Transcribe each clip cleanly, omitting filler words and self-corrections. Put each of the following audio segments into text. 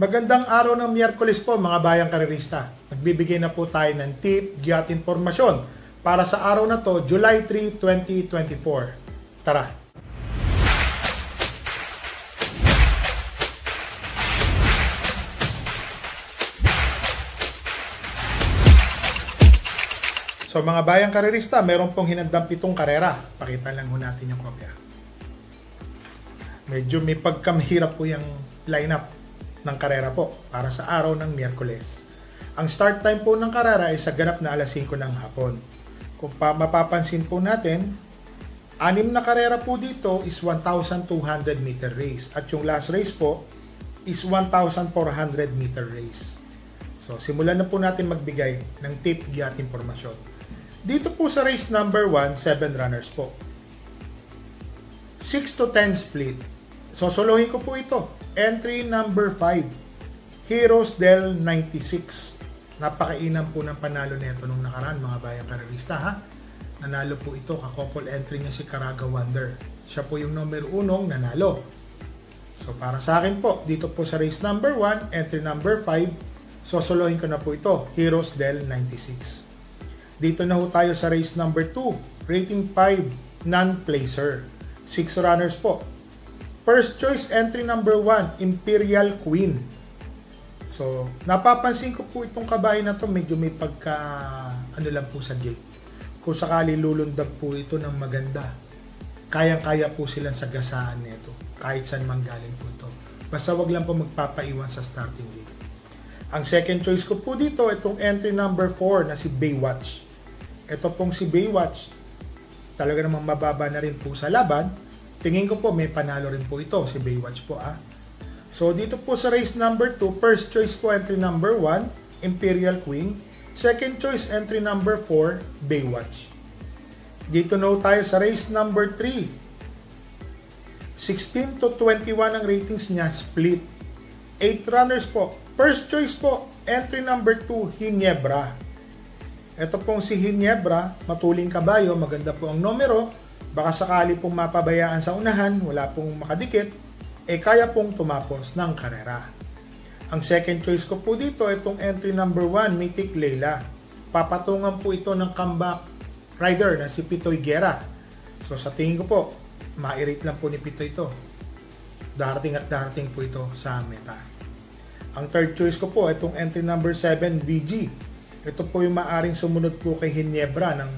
Magandang araw ng Miyerkules po mga bayang karerista. Magbibigay na po tayo ng tip, giat informasyon para sa araw na to, July 3, 2024. Tara! So mga bayang karerista, meron pong hinandang 7 karera. Pakita lang ho natin yung kopya. Medyo may pagkamahirap po yung lineup ng karera po para sa araw ng Miyerkules. Ang start time po ng karera ay sa ganap na alas 5 ng hapon. Kung mapapansin po natin, 6 na karera po dito is 1,200 meter race at yung last race po is 1,400 meter race. So simulan na po natin magbigay ng tip, giat informasyon. Dito po sa race number 1, 7 runners po. 6 to 10 split. Sosolohin ko po ito. Entry number 5, Heroes del 96. Napakainam po ng panalo nito nung nakaraan mga bayang karerista ha. Nanalo po ito, ka-couple entry niya si Caraga Wonder. Siya po yung number 1 nanalo. So para sa akin po, dito po sa race number 1, entry number 5, sosolohin ko na po ito, Heroes del 96. Dito na ho tayo sa race number 2, rating 5, non-placer. 6 runners po. First choice entry number 1, Imperial Queen. So, napapansin ko po itong kabayo na to, medyo may pagka, ano lang po sa gate. Kung sakali lulundag po ito ng maganda, kayang-kaya po silang sagasaan nito. Kahit saan manggaling po ito. Basta wag lang po magpapaiwan sa starting gate. Ang second choice ko po dito, itong entry number 4 na si Baywatch. Ito pong si Baywatch, talaga namang mababa na rin po sa laban. Tingin ko po may panalo rin po ito, si Baywatch po So dito po sa race number 2, first choice po entry number 1, Imperial Queen. Second choice entry number 4, Baywatch. Dito na tayo sa race number 3. 16 to 21 ang ratings niya, split. 8 runners po. First choice po, entry number 2, Ginebra. Ito pong si Ginebra, matuling kabayo, maganda po ang numero. Baka sakali pong mapabayaan sa unahan, wala pong makadikit, kaya pong tumapos ng karera. Ang second choice ko po dito, itong entry number 1, Mythic Leila. Papatungan po ito ng comeback rider na si Pitoy Guerra. So sa tingin ko po, ma-irate lang po ni Pitoy ito. Darating at darating po ito sa meta. Ang third choice ko po, itong entry number 7, VG. Ito po yung maaring sumunod po kay Ginebra ng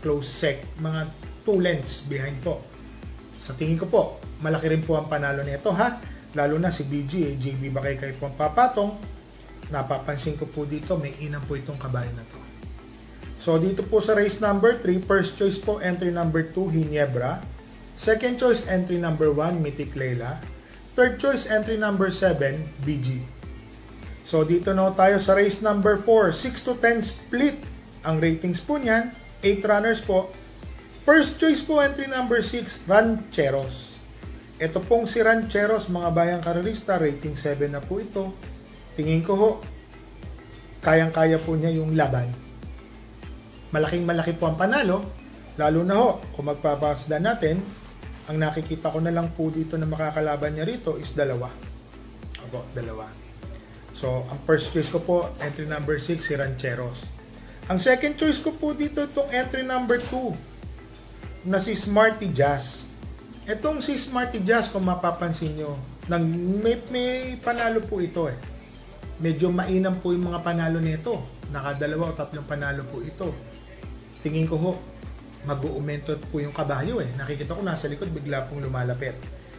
close sec, mga 2 lengths behind po. Sa tingin ko po, malaki rin po ang panalo nito ha. Lalo na si BG, JB Bakay po ang papatong. Napapansin ko po dito, may inam po itong kabayo na to. So dito po sa race number 3, first choice po entry number 2, Ginebra. Second choice entry number 1, Mythic Leila. Third choice entry number 7, BG. So dito na tayo sa race number 4, 6 to 10 split. Ang ratings po niyan, 8 runners po. First choice po entry number 6, Rancheros. Ito pong si Rancheros, mga bayang karerista, rating 7 na po ito. Tingin ko ho, kayang-kaya po niya yung laban. Malaking-malaki po ang panalo, lalo na ho, kung magpapasda natin, ang nakikita ko na lang po dito na makakalaban niya rito is 2. Opo, 2. So, ang first choice ko po, entry number 6, si Rancheros. Ang second choice ko po dito, itong entry number 2, na si Smarty Jazz. Itong si Smarty Jazz, kung mapapansin nyo, may panalo po ito Medyo mainam po yung mga panalo nito. Naka-2 o 3 panalo po ito. Tingin ko ho, mag-uumentot po yung kabayo Nakikita ko nasa likod, bigla pong lumalapit.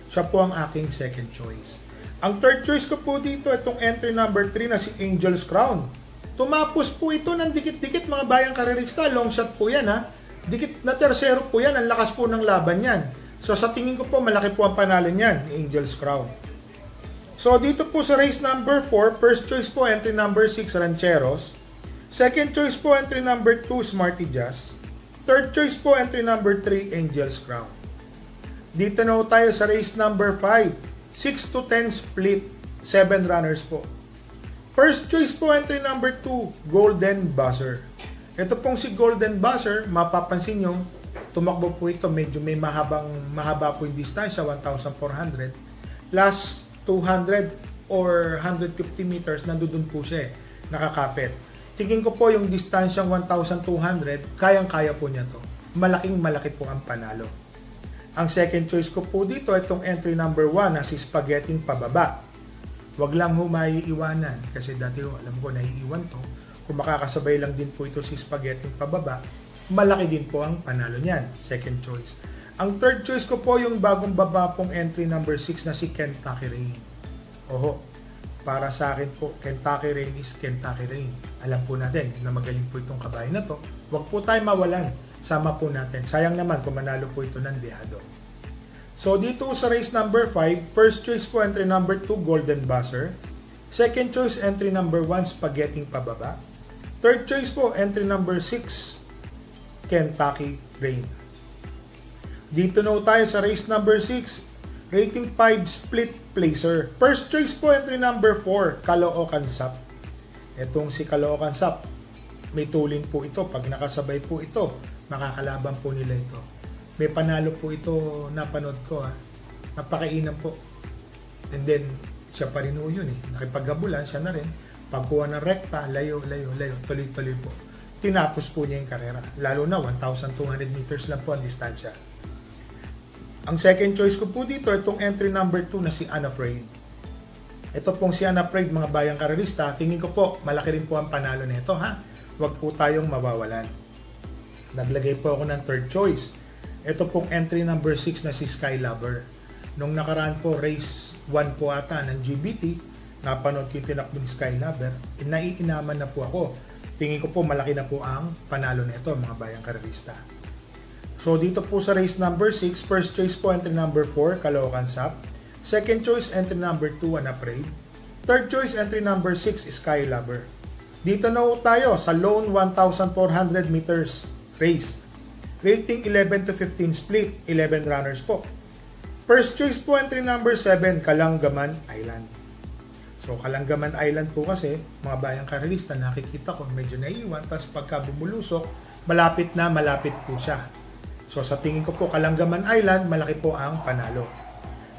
Siya po ang aking second choice. Ang third choice ko po dito, itong entry number 3 na si Angel's Crown. Tumapos po ito ng dikit-dikit mga bayang karerista. Long shot po yan Dikit na tersero po yan, ang lakas po ng laban yan. So sa tingin ko po, malaki po ang panalo niyan, Angel's Crown. So dito po sa race number 4, first choice po entry number 6, Rancheros. Second choice po entry number 2, Smarty Jazz. Third choice po entry number 3, Angel's Crown. Dito na tayo sa race number 5, 6 to 10 split, 7 runners po. First choice po entry number 2, Golden Buzzer. Ito pong si Golden Buzzer, mapapansin nyo, tumakbo po ito, medyo may mahaba po yung distansya, 1,400. Last 200, or 150 meters, nandun po siya nakakapit. Tingin ko po yung distansyang 1,200, kayang-kaya po niya to. Malaking-malaki po ang panalo. Ang second choice ko po dito, itong entry number 1 na si Spaghetti pababa. Wag lang maiiwanan kasi dati alam ko naiiwan to. Kung makakasabay lang din po ito si Spaghetti pababa, malaki din po ang panalo niyan. Second choice. Ang third choice ko po yung bagong baba pong entry number 6 na si Kentucky Rain. Oho, para sa akin po, Kentucky Rain is Kentucky Rain. Alam po natin na magaling po itong kabayo na to. Wag po tayo mawalan. Sama po natin. Sayang naman kung manalo po ito ng dehado. So dito sa race number 5, first choice po entry number 2, Golden Buzzer. Second choice entry number 1, Spaghetti pababa. Third choice po entry number 6, Kentucky Rain. Dito na tayo sa race number 6, rating 5, Split Placer. First choice po entry number 4, Caloocan Sap. Itong si Caloocan Sap, may tulin po ito. Pag nakasabay po ito, makakalaban po nila ito. May panalo po ito, napanood ko napakainam po. And then, siya pa rin po yun nakipaggabulan, siya na rin. Pagkuha ng rekta, layo, tuloy-tuloy po. Tinapos po niya yung karera. Lalo na, 1,200 meters lang po ang distansya. Ang second choice ko po dito, itong entry number 2 na si Unafraid. Ito pong si Unafraid, mga bayang karerista, tingin ko po, malaki rin po ang panalo nito Huwag po tayong mawawalan. Naglagay po ako ng third choice. Ito pong entry number 6 na si Skylover. Nung nakaraan po, race 1 po ata ng GBT, napanood ko yung tinakbo ni Skylover, naiinaman na po ako. Tingin ko po malaki na po ang panalo nito, mga bayang karerista. So dito po sa race number 6, first choice po entry number 4, Caloocan Sap. Second choice entry number 2, Unafraid. Third choice entry number 6, Skylover. Dito na tayo sa lone 1,400 meters race. Rating 11 to 15 split, 11 runners po. First choice po entry number 7, Kalangaman Island. So Kalangaman Island po kasi, mga bayang karerista, nakikita ko medyo naiiwan, tapos pagka bumulusok, malapit po siya. So sa tingin ko po, Kalangaman Island, malaki po ang panalo.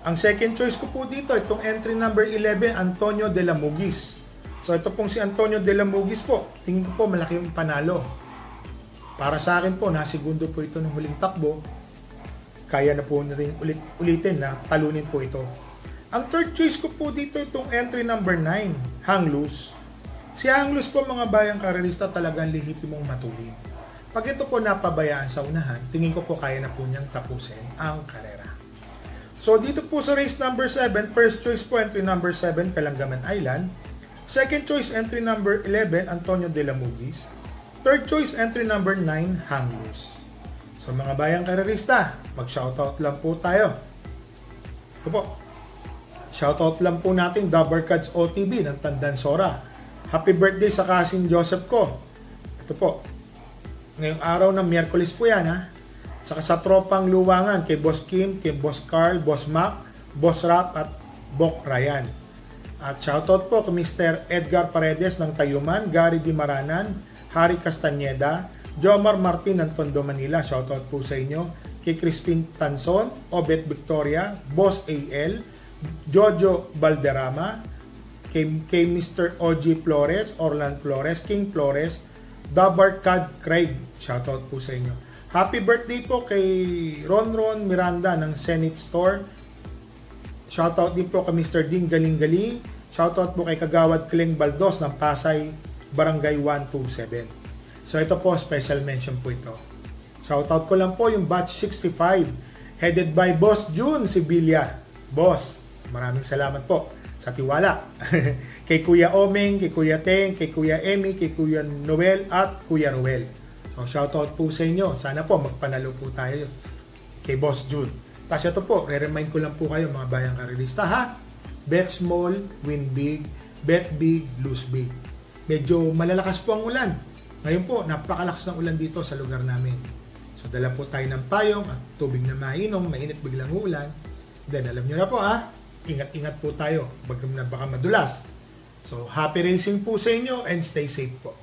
Ang second choice ko po dito, itong entry number 11, Antonio de la Mugis. So ito pong si Antonio de la Mugis po, tingin ko po malaki yung panalo. Para sa akin po, nasigundo po ito ng huling takbo. Kaya na po rin ulitin na talunin po ito. Ang third choice ko po dito, itong entry number 9, Hang Loose. Si Hang Loose po, mga bayang karerista, talagang lehitimong matulin. Pag ito po napabayaan sa unahan, tingin ko po kaya na po niyang tapusin ang karera. So dito po sa race number 7, first choice po entry number 7, Kalangaman Island. Second choice entry number 11, Antonio de la Mugis. Third choice entry number 9, Hang Loose. So mga bayang karerista, mag-shoutout lang po tayo. Ito po. Shoutout lang po natin Dabarkads OTB ng Tandansora. Happy birthday sa cousin Joseph ko. Ito po. Ngayong araw ng Miyerkules po yan Saka sa tropang luwangan kay Boss Kim, kay Boss Carl, Boss Mac, Boss Rap at Bok Ryan. At shoutout po kay Mr. Edgar Paredes ng Tayuman, Gary Di Maranan, Harry Castañeda, Jomar Martin ng Tondo, Manila. Shoutout po sa inyo. Kay Crispin Tanson, Obet Victoria, Boss AL, Jojo Valderrama, kay Mr. OG Flores, Orlan Flores, King Flores, Dabarkad Craig. Shoutout po sa inyo. Happy birthday po kay Ronron Miranda ng Zenith Store. Shoutout din po kay Mr. Ding Galing Galing. Shoutout po kay Kagawad Kleng Baldos ng Pasay, Barangay 127. So ito po, special mention po ito. Shoutout ko lang po yung batch 65 headed by Boss June Sibilia. Boss, maraming salamat po sa tiwala. Kay Kuya Omeng, kay Kuya Teng, kay Kuya Emmy, kay Kuya Noel at Kuya Ruel. So shoutout po sa inyo. Sana po magpanalo po tayo kay Boss June. Tapos ito po, re-remind ko lang po kayo mga bayang karerista Bet small, win big. Bet big, lose big. Medyo malalakas po ang ulan. Ngayon po, napakalakas ng ulan dito sa lugar namin. So dala po tayo ng payong at tubig na mainom, mainit biglang ulan. Then alam nyo na po ingat-ingat po tayo baka madulas. So happy racing po sa inyo and stay safe po.